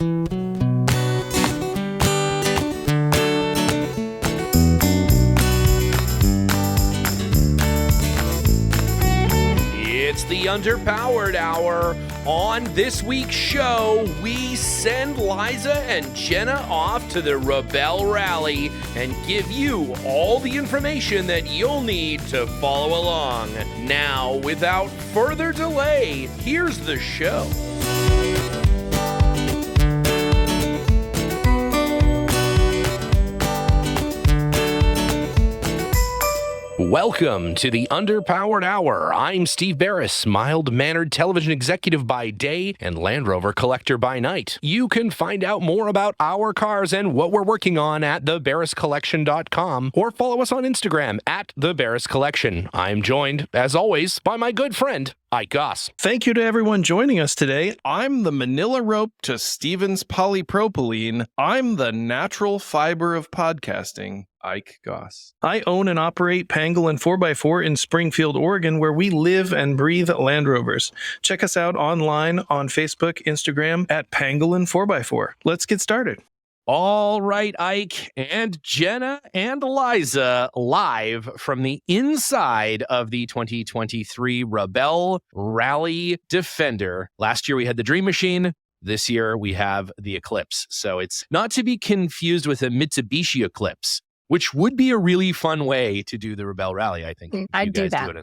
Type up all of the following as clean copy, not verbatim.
It's the Underpowered Hour. On this week's show, we send Liza and Jenna off to the Rebelle rally and give you all the information that you'll need to follow along. Now, without further delay, here's the show. Welcome to the Underpowered Hour. I'm Steve Barris, mild-mannered television executive by day and Land Rover collector by night. You can find out more about our cars and what we're working on at thebarriscollection.com or follow us on Instagram at thebarriscollection. I'm joined, as always, by my good friend, Ike Goss. Thank you to everyone joining us today. I'm the manila rope to Steven's polypropylene. I'm the natural fiber of podcasting, Ike Goss. I own and operate Pangolin 4x4 in Springfield, Oregon, where we live and breathe Land Rovers. Check us out online on Facebook, Instagram at Pangolin 4x4. Let's get started. All right, Ike and Jenna and Liza live from the inside of the 2023 Rebelle Rally Defender. Last year we had the Dream Machine. This year we have the Eclipse. So it's not to be confused with a Mitsubishi Eclipse, which would be a really fun way to do the Rebelle Rally, I think. I'd do that.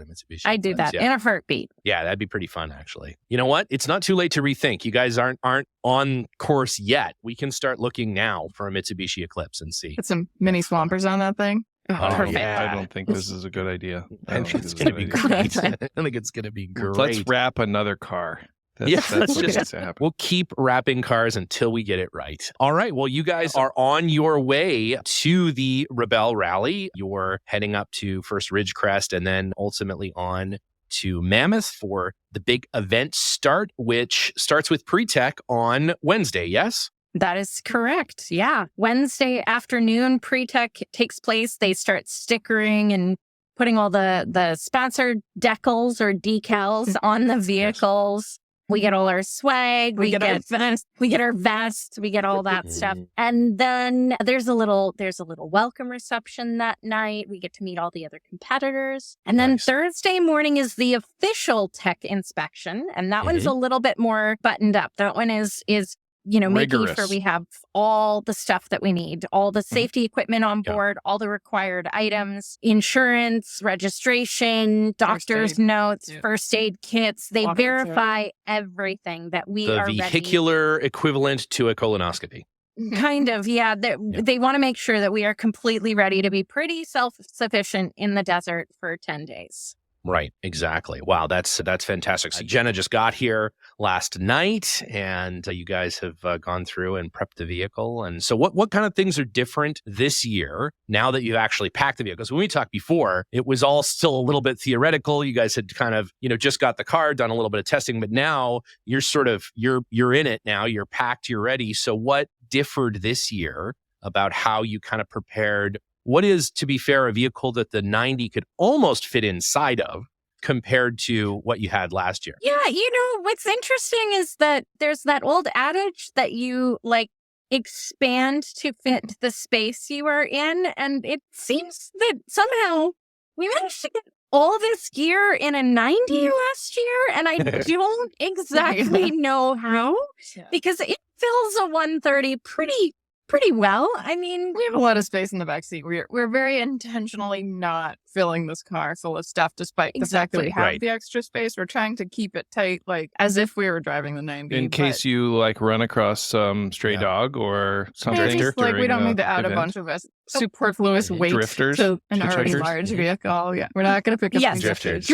I'd do that in a heartbeat. Yeah, that'd be pretty fun, actually. You know what? It's not too late to rethink. You guys aren't on course yet. We can start looking now for a Mitsubishi Eclipse and see. Put some mini swampers on that thing. Oh, perfect. yeah. I don't think this is a good idea. I think it's going to be great. I think it's going to be great. Let's wrap another car. That's what needs to happen. We'll keep wrapping cars until we get it right. All right. Well, you guys are on your way to the Rebelle Rally. You're heading up to first Ridgecrest and then ultimately on to Mammoth for the big event start, which starts with pre-tech on Wednesday, yes? That is correct. Yeah. Wednesday afternoon, pre-tech takes place. They start stickering and putting all the sponsored decals or decals on the vehicles. We get all our swag, we get our vests, we get all that stuff. And then there's a little welcome reception that night. We get to meet all the other competitors. And then Thursday morning is the official tech inspection. And that one's a little bit more buttoned up. That one is making sure we have all the stuff that we need, all the safety equipment on board, all the required items, insurance, registration, doctor's notes, first aid kits. They verify everything that we are ready. The vehicular equivalent to a colonoscopy. Kind of, yeah. They want to make sure that we are completely ready to be pretty self-sufficient in the desert for 10 days. Right, exactly. Wow, that's fantastic. So Jenna just got here last night, and you guys have gone through and prepped the vehicle. And so what kind of things are different this year now that you've actually packed the vehicle? Because when we talked before, it was all still a little bit theoretical. You guys had kind of, just got the car, done a little bit of testing, but now you're you're in it now. You're packed, you're ready. So what differed this year about how you kind of prepared what is, to be fair, a vehicle that the 90 could almost fit inside of compared to what you had last year? Yeah, what's interesting is that there's that old adage that you expand to fit the space you are in. And it seems that somehow we managed to get all this gear in a 90 last year. And I don't exactly know how, because it fills a 130 pretty well. I mean, we have a lot of space in the backseat. We're very intentionally not filling this car full of stuff, despite the fact that we have the extra space. We're trying to keep it tight, as if we were driving the 90. In case you run across some stray dog or something. We don't need to add a bunch of superfluous weight to an already large vehicle. Yeah, we're not going to pick up drifters.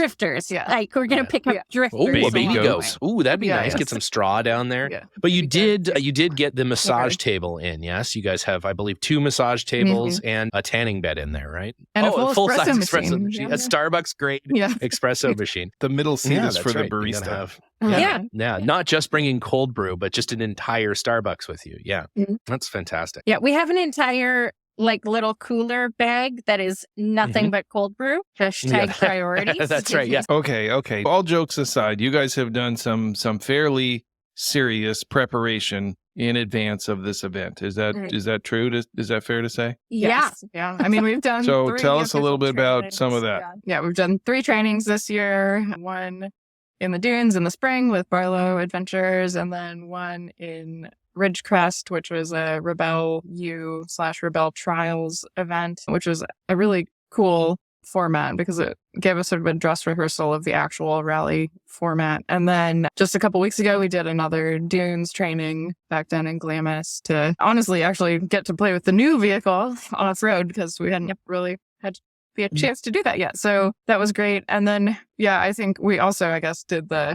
Yeah, we're going to pick up drifters. Oh, baby goats. Ooh, that'd be nice. Get some straw down there. Yeah. But you did get the massage table in. Yes, you guys have, I believe, 2 massage tables and a tanning bed in there, right? And a full size espresso machine. A Starbucks grade espresso machine. The middle seat is for the barista. Yeah, not just bringing cold brew, but just an entire Starbucks with you. Yeah, that's fantastic. Yeah, we have an entire little cooler bag that is nothing but cold brew. Hashtag priorities. That's right. Yeah. Okay. All jokes aside, you guys have done some fairly serious preparation in advance of this event. Is that true? Is that fair to say? Yes. Yeah. I mean, we've done So 3 tell us a little bit about trainings. some of that. Yeah, we've done 3 trainings this year. One in the dunes in the spring with Barlow Adventures, and then one in Ridgecrest, which was a Rebelle U/Rebelle Trials event, which was a really cool format because it gave us sort of a dress rehearsal of the actual rally format. And then just a couple weeks ago, we did another dunes training back down in Glamis to honestly actually get to play with the new vehicle off-road because we hadn't really had a chance to do that yet. So that was great. And then, I think we also, I guess,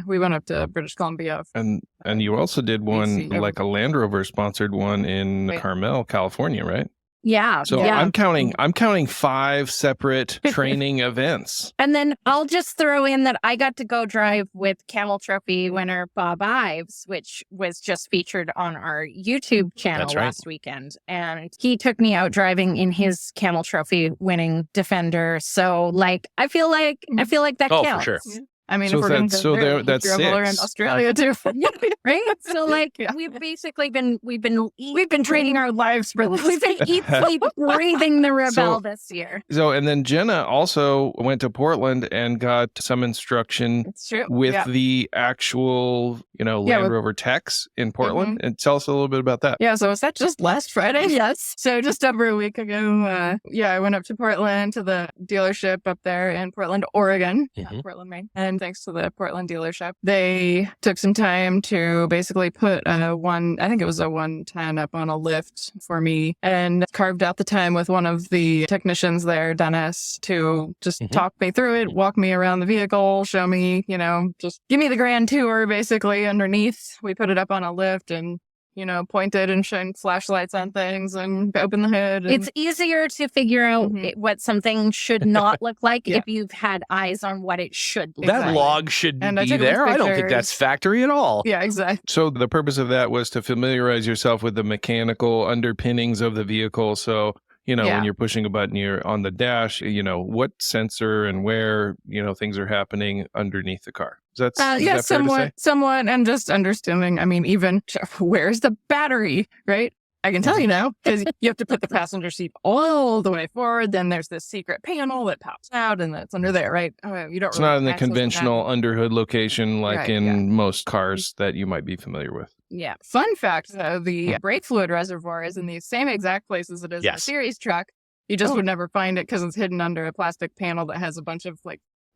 we went up to British Columbia. And you also did one, like a Land Rover sponsored one in Carmel, California, right? Yeah. So I'm counting 5 separate training events. And then I'll just throw in that I got to go drive with Camel Trophy winner Bob Ives, which was just featured on our YouTube channel last weekend. And he took me out driving in his Camel Trophy winning Defender. So I feel like that counts. For sure. Yeah. I mean, so if we're going to that's 6. in Australia too, right? So we've basically been training our lives for this. We've been eat, sleep, breathing the Rebelle this year. So and then Jenna also went to Portland and got some instruction with the actual Land Rover techs in Portland. And tell us a little bit about that. Yeah, so was that just last Friday? Yes. So just over a week ago, I went up to Portland to the dealership up there in Portland, Oregon, Portland, Maine. And thanks to the Portland dealership, they took some time to basically put I think it was a 110 up on a lift for me and carved out the time with one of the technicians there, Dennis, to just talk me through it, walk me around the vehicle, show me, just give me the grand tour basically underneath. We put it up on a lift and pointed and shined flashlights on things and open the hood. It's easier to figure out what something should not look like if you've had eyes on what it should look like. That log should be there. I don't think that's factory at all. Yeah, exactly. So the purpose of that was to familiarize yourself with the mechanical underpinnings of the vehicle. So when you're pushing a button, you're on the dash, what sensor and where, things are happening underneath the car. Is that fair to say? Somewhat, and just understanding. I mean, even where's the battery, right? I can tell you now because you have to put the passenger seat all the way forward. Then there's this secret panel that pops out, and it's under there, right? It's not in the conventional underhood location like in most cars that you might be familiar with. Yeah. Fun fact, though, the brake fluid reservoir is in the same exact places it is in a series truck. You just would never find it because it's hidden under a plastic panel that has a bunch of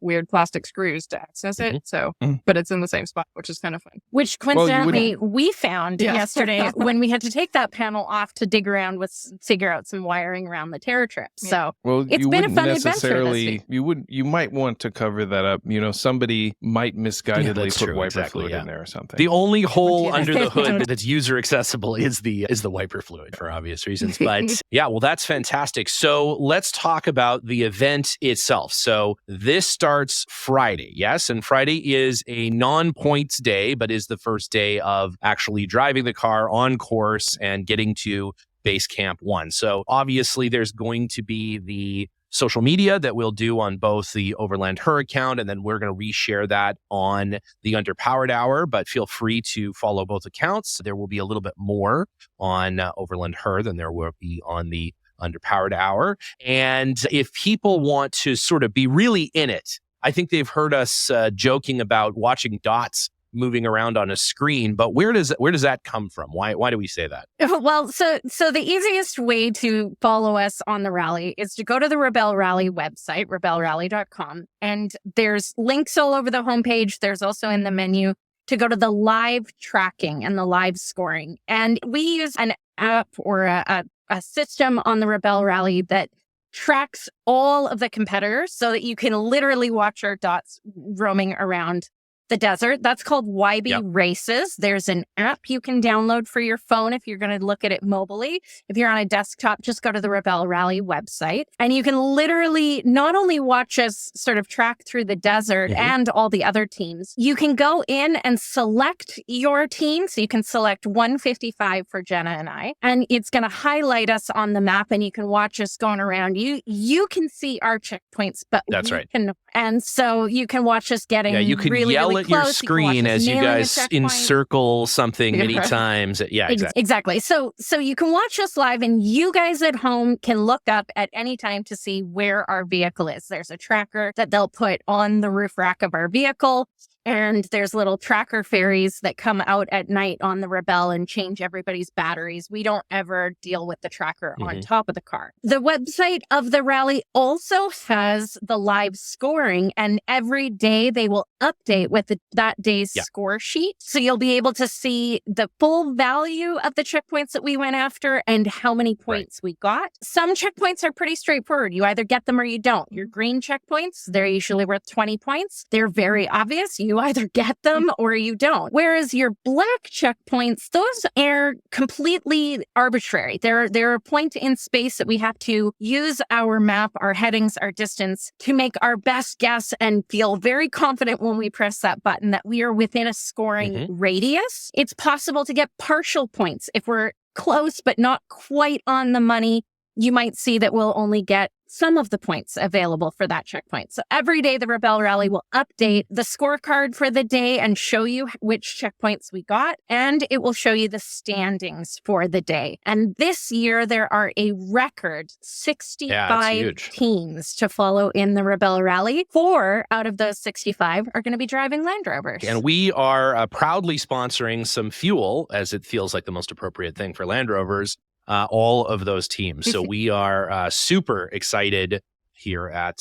weird plastic screws to access it. So, but it's in the same spot, which is kind of fun. Which coincidentally we found yesterday when we had to take that panel off to dig around figure out some wiring around the Terror Trip. So it's been a fun adventure this week. You might want to cover that up. Somebody might misguidedly put wiper fluid in there or something. The only hole under the hood that's user accessible is the wiper fluid for obvious reasons. But that's fantastic. So let's talk about the event itself. So this starts Friday, yes? And Friday is a non-points day, but is the first day of actually driving the car on course and getting to Base Camp 1. So obviously there's going to be the social media that we'll do on both the Overland Her account, and then we're going to reshare that on the Underpowered Hour, but feel free to follow both accounts. There will be a little bit more on Overland Her than there will be on the Underpowered Hour. And if people want to sort of be really in it, I think they've heard us joking about watching dots moving around on a screen, but where does that come from? Why do we say that? Well, so the easiest way to follow us on the rally is to go to the Rebelle Rally website, rebellerally.com, and there's links all over the homepage. There's also in the menu to go to the live tracking and the live scoring. And we use an app or a system on the Rebelle Rally that tracks all of the competitors so that you can literally watch our dots roaming around the desert. That's called YB Races. There's an app you can download for your phone if you're going to look at it mobilely. If you're on a desktop, just go to the Rebelle Rally website. And you can literally not only watch us sort of track through the desert and all the other teams, you can go in and select your team. So you can select 155 for Jenna and I, and it's going to highlight us on the map and you can watch us going around. You can see our checkpoints, but that's right. And so you can watch us getting you can really, yell really at your close. You can watch screen us as you nailing a guys checkpoint. encircle something many Yeah. times. Yeah, exactly. Exactly. So you can watch us live, and you guys at home can look up at any time to see where our vehicle is. There's a tracker that they'll put on the roof rack of our vehicle. And there's little tracker ferries that come out at night on the Rebelle and change everybody's batteries. We don't ever deal with the tracker on top of the car. The website of the rally also has the live scoring, and every day they will update with that day's score sheet. So you'll be able to see the full value of the checkpoints that we went after and how many points we got. Some checkpoints are pretty straightforward. You either get them or you don't. Your green checkpoints, they're usually worth 20 points. They're very obvious. You either get them or you don't. Whereas your black checkpoints, those are completely arbitrary. They're a point in space that we have to use our map, our headings, our distance to make our best guess and feel very confident when we press that button that we are within a scoring radius. It's possible to get partial points. If we're close but not quite on the money, you might see that we'll only get some of the points available for that checkpoint. So every day, the Rebelle Rally will update the scorecard for the day and show you which checkpoints we got, and it will show you the standings for the day. And this year, there are a record 65 teams to follow in the Rebelle Rally. 4 out of those 65 are going to be driving Land Rovers. And we are proudly sponsoring some fuel, as it feels like the most appropriate thing for Land Rovers. All of those teams. So we are super excited here at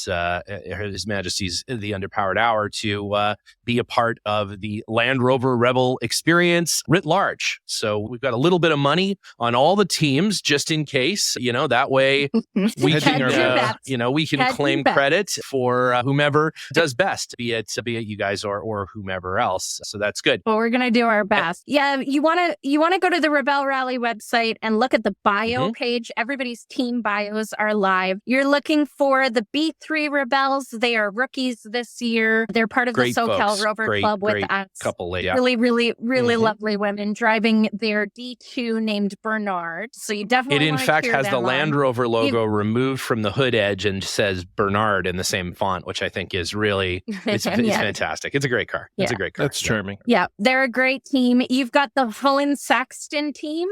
His Majesty's The Underpowered Hour to be a part of the Land Rover Rebel experience writ large. So we've got a little bit of money on all the teams just in case, that way we can, we can claim credit for whomever does best, be it you guys or whomever else. So that's good. Well, we're going to do our best. Yeah, you want to go to the Rebelle Rally website and look at the bio page. Everybody's team bios are live. You're looking for the B3 Rebels. They are rookies this year. They're part of the SoCal Rover Club with us. Couple, really lovely women driving their D2 named Bernard. So you definitely It in fact has the Land Rover logo removed from the hood edge and says Bernard in the same font, which I think is really, it's fantastic. It's a great car. It's a great car. That's charming. Yeah, they're a great team. You've got the Hohen-Saxton team.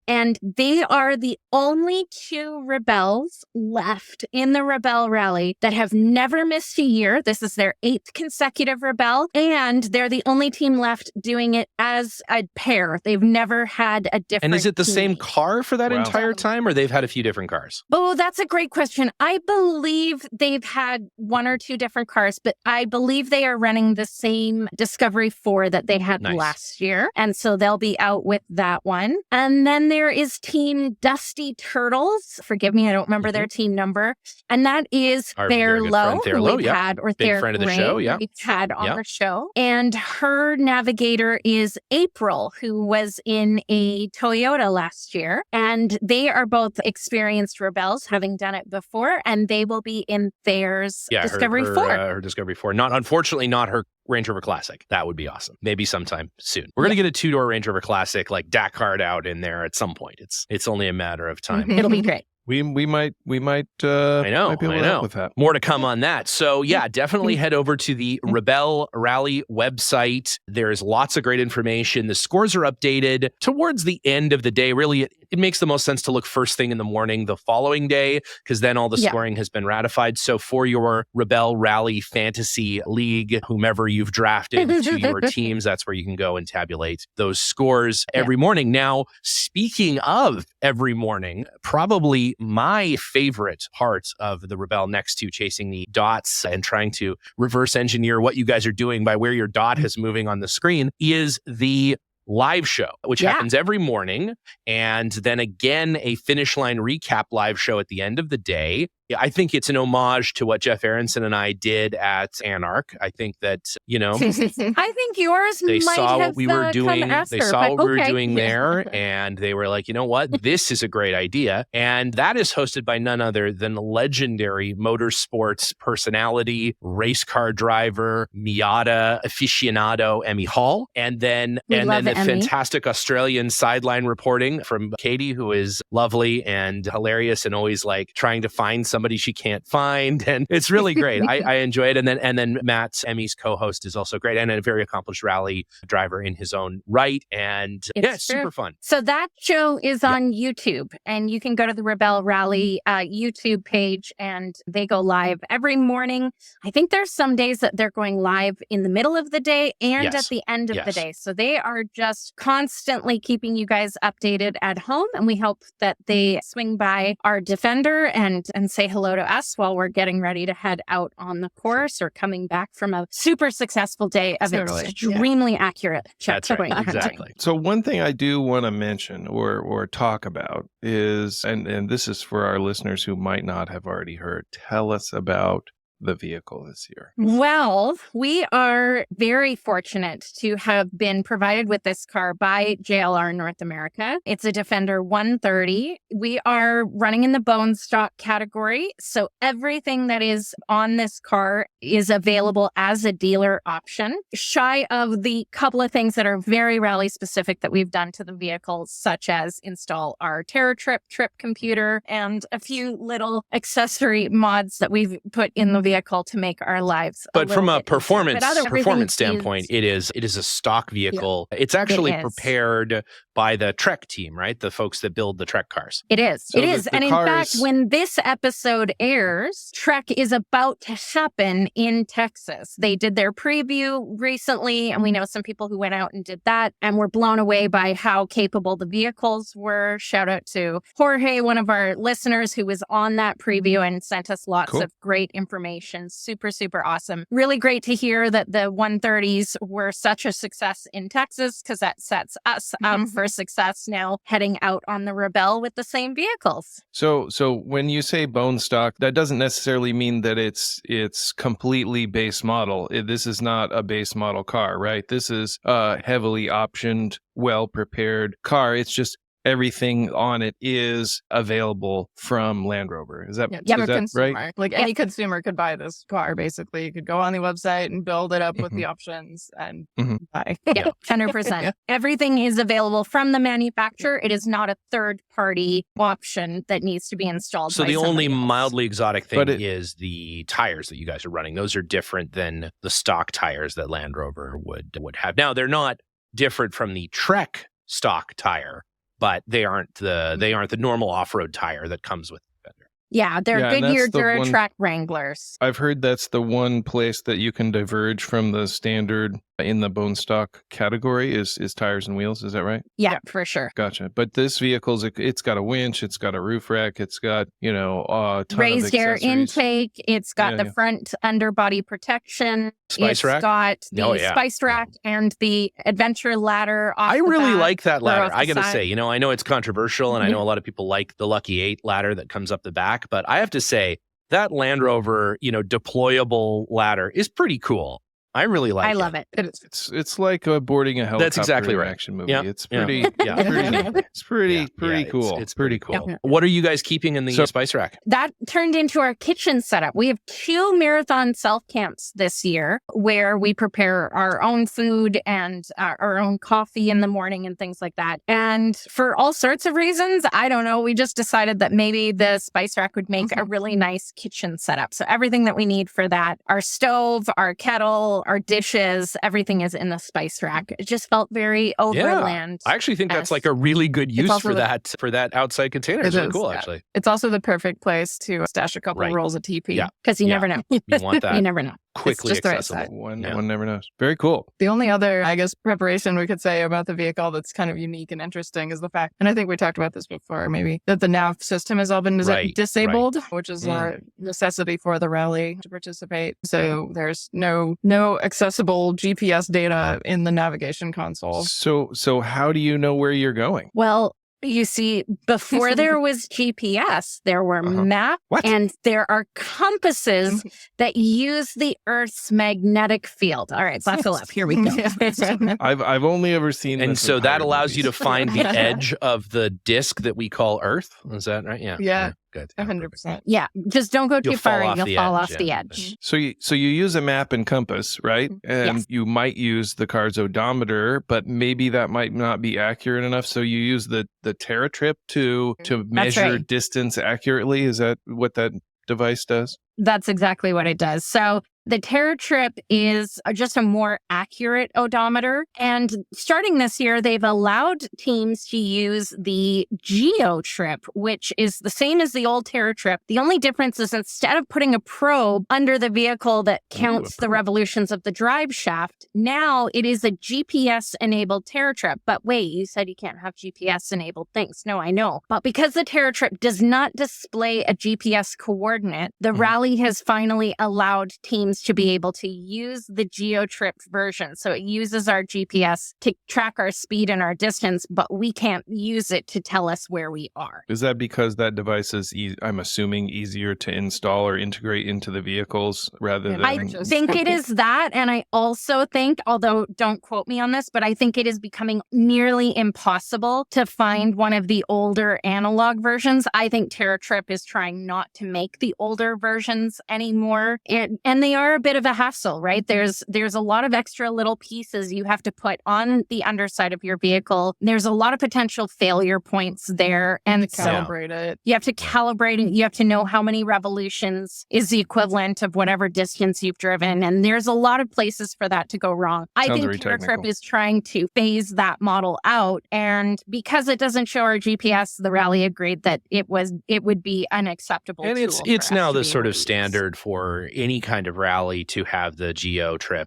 And they are the only 2 Rebels left in the Rebelle Rally that have never missed a year. This is their 8th consecutive Rebelle. And they're the only team left doing it as a pair. They've never had a different And is it the team. same car for that entire time, or they've had a few different cars? Oh, that's a great question. I believe they've had 1 or 2 different cars, but I believe they are running the same Discovery 4 that they had last year. And so they'll be out with that one. And then there is Team Dusty Turtles. Forgive me, I don't remember their team number. And that is Fairlow, who we've had, or big friend of the show, we've had on our show. And her navigator is April, who was in a Toyota last year. And they are both experienced Rebels, having done it before, and they will be in theirs Discovery 4. Her Discovery 4. Unfortunately, not her Range Rover Classic. That would be awesome. Maybe sometime soon. We're going to get a 2-door Range Rover Classic, like Dakar out in there at some point. It's only a matter of time. It'll be great. We might I know. With that. More to come on that. So definitely head over to the Rebelle Rally website. There's lots of great information. The scores are updated towards the end of the day. Really, it makes the most sense to look first thing in the morning the following day, because then all the scoring has been ratified. So for your Rebelle Rally Fantasy League, whomever you've drafted to your teams, that's where you can go and tabulate those scores every morning. Now, speaking of every morning, probably my favorite part of the Rebelle, next to chasing the dots and trying to reverse engineer what you guys are doing by where your dot is moving on the screen, is the live show, which happens every morning. And then again, a finish line recap live show at the end of the day. I think it's an homage to what Jeff Aronson and I did at Anarch. I think that, I think yours they might saw have what we were doing. They saw what we were doing there, Yeah. and they were like, you know what? This is a great idea. And that is hosted by none other than legendary motorsports personality, race car driver, Miata aficionado, Emmy Hall. And then the fantastic Australian sideline reporting from Katie, who is lovely and hilarious and always like trying to find something somebody she can't find, and it's really great. I enjoy it. And then Matt's Emmy's co-host is also great, and a very accomplished rally driver in his own right. And it's super fun. So that show is on YouTube, and you can go to the Rebelle Rally YouTube page, and they go live every morning. I think there's some days that they're going live in the middle of the day and at the end of the day. So they are just constantly keeping you guys updated at home, and we hope that they swing by our Defender and say hello to us while we're getting ready to head out on the course or coming back from a super successful day of extremely accurate checkpoint. That's right. Exactly. So one thing I do want to mention or talk about is, and this is for our listeners who might not have already heard, tell us about the vehicle this year. Well, we are very fortunate to have been provided with this car by JLR North America. It's a Defender 130. We are running in the bone stock category, so everything that is on this car is available as a dealer option. Shy of the couple of things that are very rally specific that we've done to the vehicle, such as install our TerraTrip trip computer and a few little accessory mods that we've put in the vehicle to make our lives but from a bit performance performance standpoint, it is a stock vehicle. It's actually prepared by the Trek team, right? The folks that build the Trek cars. It is. So it is. And in fact, when this episode airs, Trek is about to happen in Texas. They did their preview recently, and we know some people who went out and did that and were blown away by how capable the vehicles were. Shout out to Jorge, one of our listeners who was on that preview and sent us lots of great information. Super, super awesome. Really great to hear that the 130s were such a success in Texas, because that sets us up for success now heading out on the Rebelle with the same vehicles. So when you say bone stock, that doesn't necessarily mean that it's completely base model. This is not a base model car, right? This is a heavily optioned, well-prepared car. It's just everything on it is available from Land Rover. Is that, is that right? Like any consumer could buy this car, basically. You could go on the website and build it up with the options and buy. 100%. Everything is available from the manufacturer. It is not a third-party option that needs to be installed. So the only mildly exotic thing is the tires that you guys are running. Those are different than the stock tires that Land Rover would have. Now, they're not different from the Trek stock tire, but they aren't the normal off-road tire that comes with the Defender. Yeah, they're Goodyear Duratrack Wranglers. I've heard that's the one place that you can diverge from the standard in the bone stock category is tires and wheels. Is that right? Yeah, for sure. Gotcha. But this vehicle's, it's got a winch, it's got a roof rack, it's got, a ton raised of air intake, it's got the front underbody protection. Spice rack? It's got the spice rack and the adventure ladder off I the really back, like that ladder. I got to side. say, I know it's controversial, and I know a lot of people like the Lucky 8 ladder that comes up the back, but I have to say that Land Rover, deployable ladder is pretty cool. I really like it. I love it. It's like boarding a helicopter. That's exactly right. Action movie. Yep. It's pretty. It's pretty cool. It's pretty cool. Yep. What are you guys keeping in the spice rack? That turned into our kitchen setup. We have 2 marathon self camps this year where we prepare our own food and our own coffee in the morning and things like that. And for all sorts of reasons, I don't know, we just decided that maybe the spice rack would make a really nice kitchen setup. So everything that we need for that, our stove, our kettle, our dishes, everything is in the spice rack. It just felt very overland. I actually think that's like a really good use for that outside container. It's really cool, actually. It's also the perfect place to stash a couple rolls of TP. Yeah. Because you never know. You want that. You never know. Quickly just accessible. One never knows. Very cool. The only other, preparation we could say about the vehicle that's kind of unique and interesting is the fact, and I think we talked about this before, maybe, that the nav system has all been disabled, which is a necessity for the rally to participate. So there's no accessible GPS data in the navigation console. So how do you know where you're going? Well, you see, before there was GPS, there were maps and there are compasses that use the Earth's magnetic field. All right, buckle up. Here we go. I've only ever seen and this so that allows you to find the edge of the disc that we call Earth. Is that right? Yeah. Good. 100%. Yeah, just don't go too far and you'll fall off the edge. So you use a map and compass, right? And you might use the car's odometer, but maybe that might not be accurate enough. So you use the TerraTrip to measure distance accurately. Is that what that device does? That's exactly what it does. So the TerraTrip is just a more accurate odometer. And starting this year, they've allowed teams to use the GeoTrip, which is the same as the old TerraTrip. The only difference is instead of putting a probe under the vehicle that counts the revolutions of the drive shaft, now it is a GPS-enabled TerraTrip. But wait, you said you can't have GPS-enabled things. No, I know. But because the TerraTrip does not display a GPS coordinate, the rally has finally allowed teams to be able to use the GeoTrip version. So it uses our GPS to track our speed and our distance, but we can't use it to tell us where we are. Is that because that device is, I'm assuming, easier to install or integrate into the vehicles rather than... I think it is that. And I also think, although don't quote me on this, but I think it is becoming nearly impossible to find one of the older analog versions. I think TerraTrip is trying not to make the older versions anymore. And they are a bit of a hassle, right? There's a lot of extra little pieces you have to put on the underside of your vehicle. There's a lot of potential failure points there. And Calibrate it. You have to calibrate it. You have to know how many revolutions is the equivalent of whatever distance you've driven. And there's a lot of places for that to go wrong. I think TerraTrip is trying to phase that model out. And because it doesn't show our GPS, the rally agreed that it would be unacceptable. And it's now the sort of standard for any kind of rally to have the GeoTrip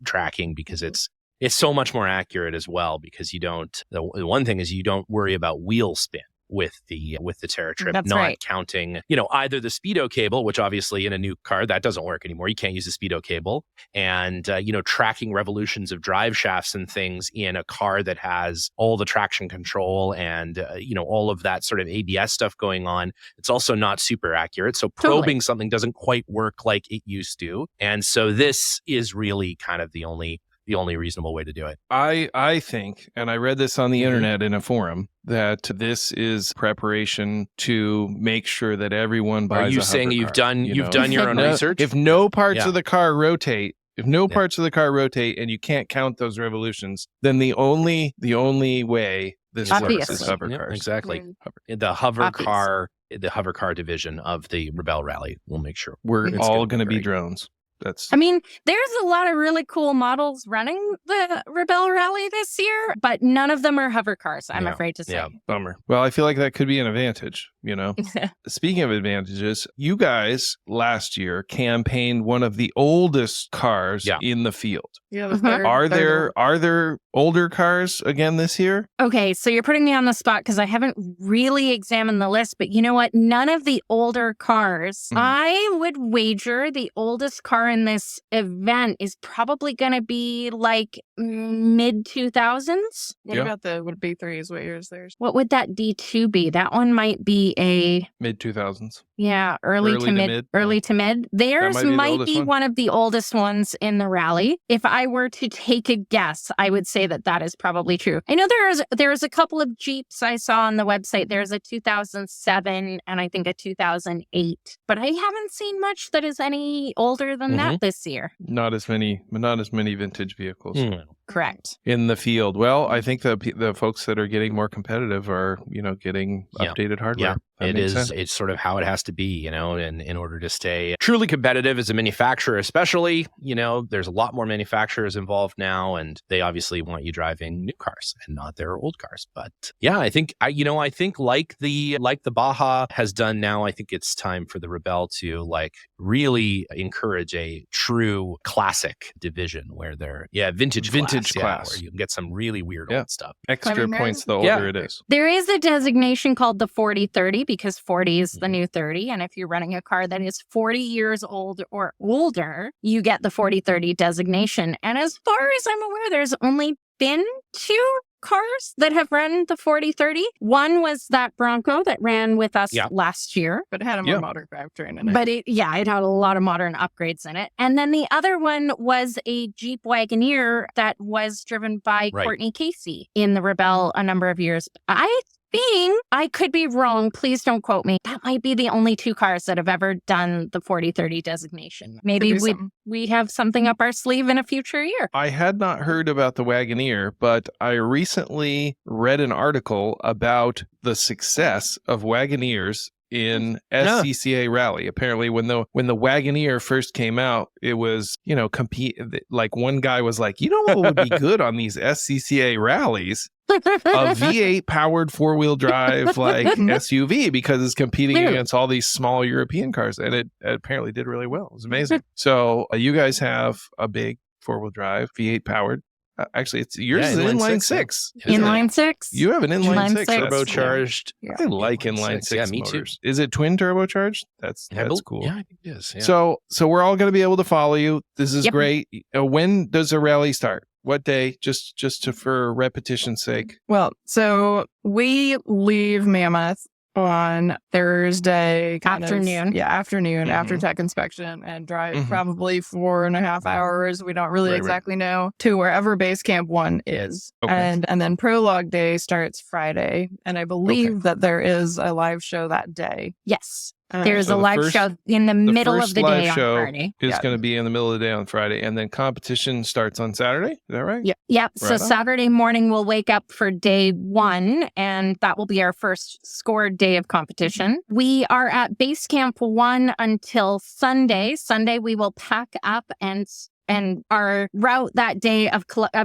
tracking, because it's so much more accurate as well, because you don't, the one thing is you don't worry about wheel spin with the TerraTrip. That's not right. counting, either the speedo cable, which obviously in a new car that doesn't work anymore. You can't use the speedo cable, and tracking revolutions of drive shafts and things in a car that has all the traction control and all of that sort of ABS stuff going on. It's also not super accurate. So probing something doesn't quite work like it used to, and so this is really kind of the only reasonable way to do it. I think, and I read this on the internet in a forum, that this is preparation to make sure that everyone buys. Are you a saying hover you've car, done your own research? If no parts of the car rotate, parts of the car rotate, and you can't count those revolutions, then the only way this works is hover cars. Exactly. The hover car division of the Rebelle Rally will make sure we're all going to be drones. There's a lot of really cool models running the Rebelle Rally this year, but none of them are hover cars, I'm afraid to say. Yeah, bummer. Well, I feel like that could be an advantage, Speaking of advantages, you guys last year campaigned one of the oldest cars in the field. Yeah, Are there older cars again this year? Okay, so you're putting me on the spot because I haven't really examined the list, but you know what? None of the older cars, I would wager the oldest car in this event is probably going to be like mid 2000s. What about the B3s? What year is theirs? What would that D2 be? That one might be a mid 2000s. Yeah, early to mid. Theirs might be one of the oldest ones in the rally. If I were to take a guess, I would say that is probably true. I know there's a couple of Jeeps I saw on the website. There's a 2007 and I think a 2008, but I haven't seen much that is any older than that this year. Not as many vintage vehicles. Correct. In the field. Well, I think the folks that are getting more competitive are, getting updated hardware. Yeah, it is. Sense. It's sort of how it has to be, and in order to stay truly competitive as a manufacturer, especially, there's a lot more manufacturers involved now, and they obviously want you driving new cars and not their old cars. But yeah, I think like the Baja has done now, I think it's time for the Rebelle to really encourage a true classic division where they're vintage class, where you can get some really weird old stuff. Extra points the older it is. There is a designation called the 4030 because 40 is the new 30. And if you're running a car that is 40 years old or older, you get the 4030 designation. And as far as I'm aware, there's only been 2 cars that have run the 4030. One was that Bronco that ran with us last year. But it had a more modern drivetrain in it. But it had a lot of modern upgrades in it. And then the other one was a Jeep Wagoneer that was driven by Courtney Casey in the Rebelle a number of years. I could be wrong. Please don't quote me. That might be the only 2 cars that have ever done the 4030 designation. Maybe we have something up our sleeve in a future year. I had not heard about the Wagoneer, but I recently read an article about the success of Wagoneers in SCCA Rally. Apparently, when the Wagoneer first came out, it was, compete. Like one guy was like, what would be good on these SCCA rallies? A V8 powered 4-wheel drive like SUV, because it's competing against all these small European cars, and it apparently did really well. It was amazing. So you guys have a big 4-wheel drive V8 powered. Actually, it's yours is an inline six. Inline six. You have an inline six. Turbocharged. Yeah. I like inline six. Yeah, me motors. too. Is it twin turbocharged? That's cool. Yeah, I think it is. Yeah. So we're all going to be able to follow you. This is great. When does a rally start? What day? Just for repetition's sake. Well, so we leave Mammoth on Thursday afternoon. Afternoon after tech inspection, and drive probably 4.5 hours. We don't really exactly know, to wherever base camp 1 is. Okay. And then prologue day starts Friday. And I believe that there is a live show that day. Yes. There's a live show in the middle of the day on Friday. It's going to be in the middle of the day on Friday. And then competition starts on Saturday. Is that right? Yep. So Saturday morning, we'll wake up for day 1, and that will be our first scored day of competition. We are at base camp 1 until Sunday. Sunday, we will pack up, and our route that day of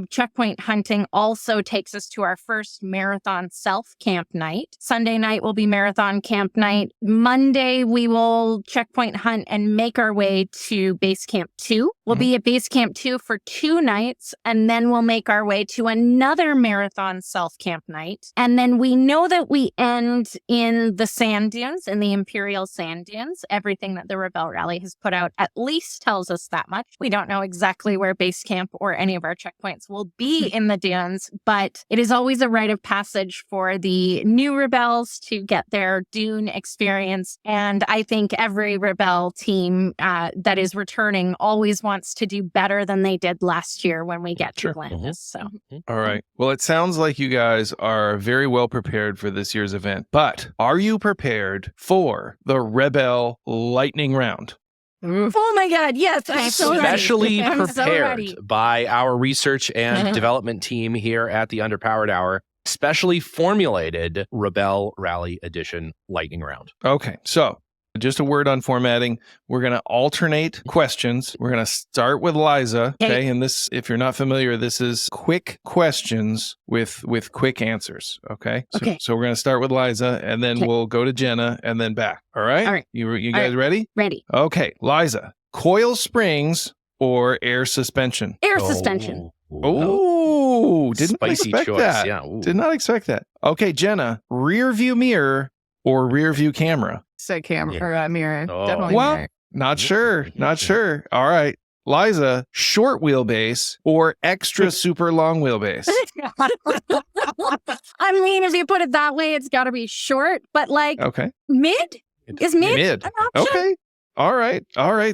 checkpoint hunting also takes us to our first marathon self-camp night. Sunday night will be marathon camp night. Monday, we will checkpoint hunt and make our way to base camp 2. We'll be at base camp 2 for 2 nights, and then we'll make our way to another marathon self-camp night. And then we know that we end in the sand dunes, in the Imperial Sand Dunes. Everything that the Rebelle Rally has put out at least tells us that much. We don't know exactly where base camp or any of our checkpoints will be in the dunes, but it is always a rite of passage for the new Rebels to get their dune experience. And I think every Rebelle team that is returning always wants to do better than they did last year when we get to Atlantis. So, all right. Well, it sounds like you guys are very well prepared for this year's event, but are you prepared for the Rebelle lightning round? Oh my God, yes. I'm so ready. Specially prepared by our research and development team here at the Underpowered Hour. Specially formulated Rebelle Rally Edition lightning round. Okay, so just a word on formatting. We're going to alternate questions. We're going to start with Liza. Okay. And this, if you're not familiar, this is quick questions with quick answers. Okay. So we're going to start with Liza, and then we'll go to Jenna, and then back. All right. All right. You guys ready? Ready. Okay. Liza, coil springs or air suspension? Air suspension. Oh, didn't Spicy expect choice. that. Yeah. Did not expect that. Okay, Jenna, rear view mirror or rear view camera? Say camera or mirror. Oh. Definitely Well, mirror. not sure. Not sure. All right. Liza, short wheelbase or extra super long wheelbase? I mean, if you put it that way, it's got to be short, but like mid? Is mid an option? Okay. All right.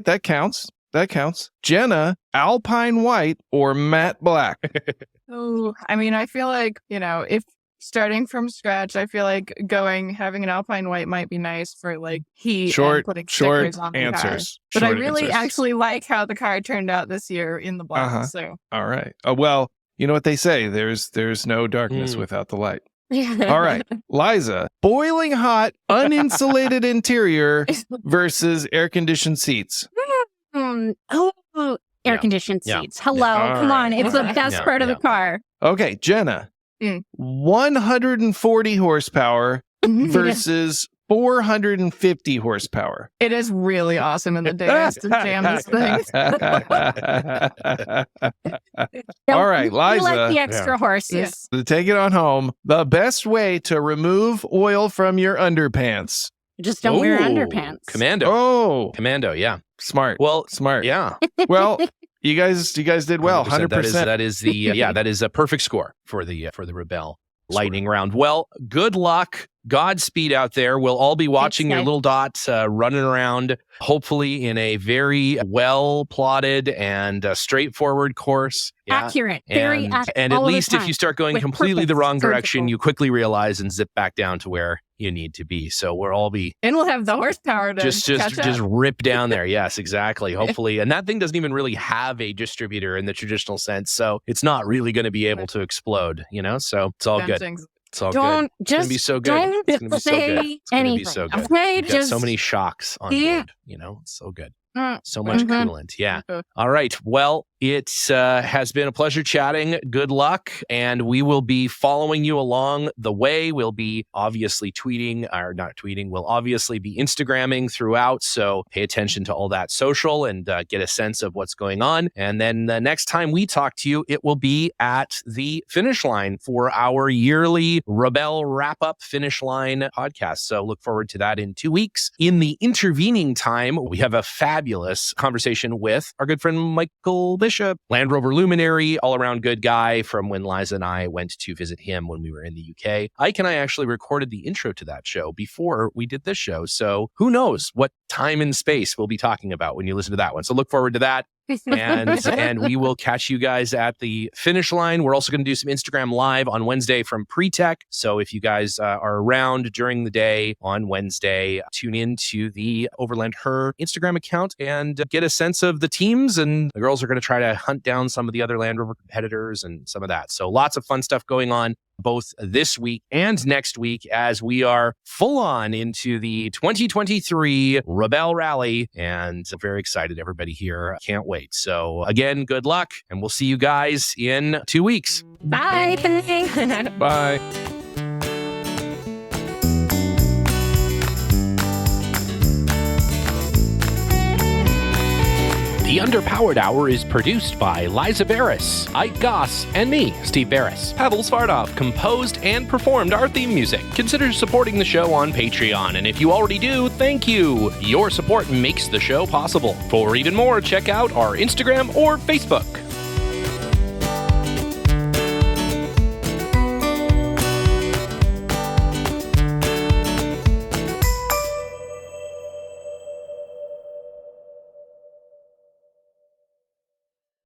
That counts. Jenna, alpine white or matte black? Oh, I mean, I feel like, if starting from scratch, I feel like having an alpine white might be nice for like heat and putting stickers on the answers. car. But I really actually like how the car turned out this year in the black. So all right. Well, you know what they say, there's no darkness without the light. All right. Liza, boiling hot, uninsulated interior versus air-conditioned seats. Air-conditioned seats. Hello. Come on. It's the best part of the car. Okay, Jenna. 140 horsepower versus 450 horsepower. It is really awesome in the day to jam this thing. All right, Liza. We like the extra horses. To take it on home, the best way to remove oil from your underpants. Just don't wear underpants. Commando. Oh. Commando, yeah. Smart. Well, smart. Yeah. Well, you guys did well. 100%. That is the that is a perfect score for the Rebelle lightning round. Well, good luck. Godspeed out there. We'll all be watching your little dots running around, hopefully in a very well plotted and straightforward course. Yeah. Accurate. Very accurate. And at least if you start going completely the wrong direction, you quickly realize and zip back down to where you need to be. So we'll all be and we'll have the horsepower to just rip down there. Yes, exactly. Hopefully. And that thing doesn't even really have a distributor in the traditional sense. So it's not really going to be able to explode, so it's all good. It's all Don't good. It's going to be so good. Don't It's going to be so good. say It's going to be anything. so good. Okay, You've got so many shocks on board. It's so good. So much coolant. Yeah. All right. Well, it has been a pleasure chatting. Good luck. And we will be following you along the way. We'll be obviously we'll obviously be Instagramming throughout. So pay attention to all that social and get a sense of what's going on. And then the next time we talk to you, it will be at the finish line for our yearly Rebelle wrap-up finish line podcast. So look forward to that in 2 weeks. In the intervening time, we have a fabulous conversation with our good friend Michael Bishop, Land Rover luminary, all-around good guy from when Liza and I went to visit him when we were in the UK. Ike and I actually recorded the intro to that show before we did this show. So who knows what time and space we'll be talking about when you listen to that one. So look forward to that. and we will catch you guys at the finish line. We're also going to do some Instagram live on Wednesday from Pre-Tech. So if you guys are around during the day on Wednesday, tune in to the Overland Her Instagram account and get a sense of the teams. And the girls are going to try to hunt down some of the other Land Rover competitors and some of that. So lots of fun stuff going on both this week and next week as we are full on into the 2023 Rebelle Rally. And I'm very excited. Everybody here can't wait. So again, good luck. And we'll see you guys in 2 weeks. Bye. Bye. The Underpowered Hour is produced by Liza Barris, Ike Goss, and me, Steve Barris. Pavel Svardov composed and performed our theme music. Consider supporting the show on Patreon, and if you already do, thank you. Your support makes the show possible. For even more, check out our Instagram or Facebook.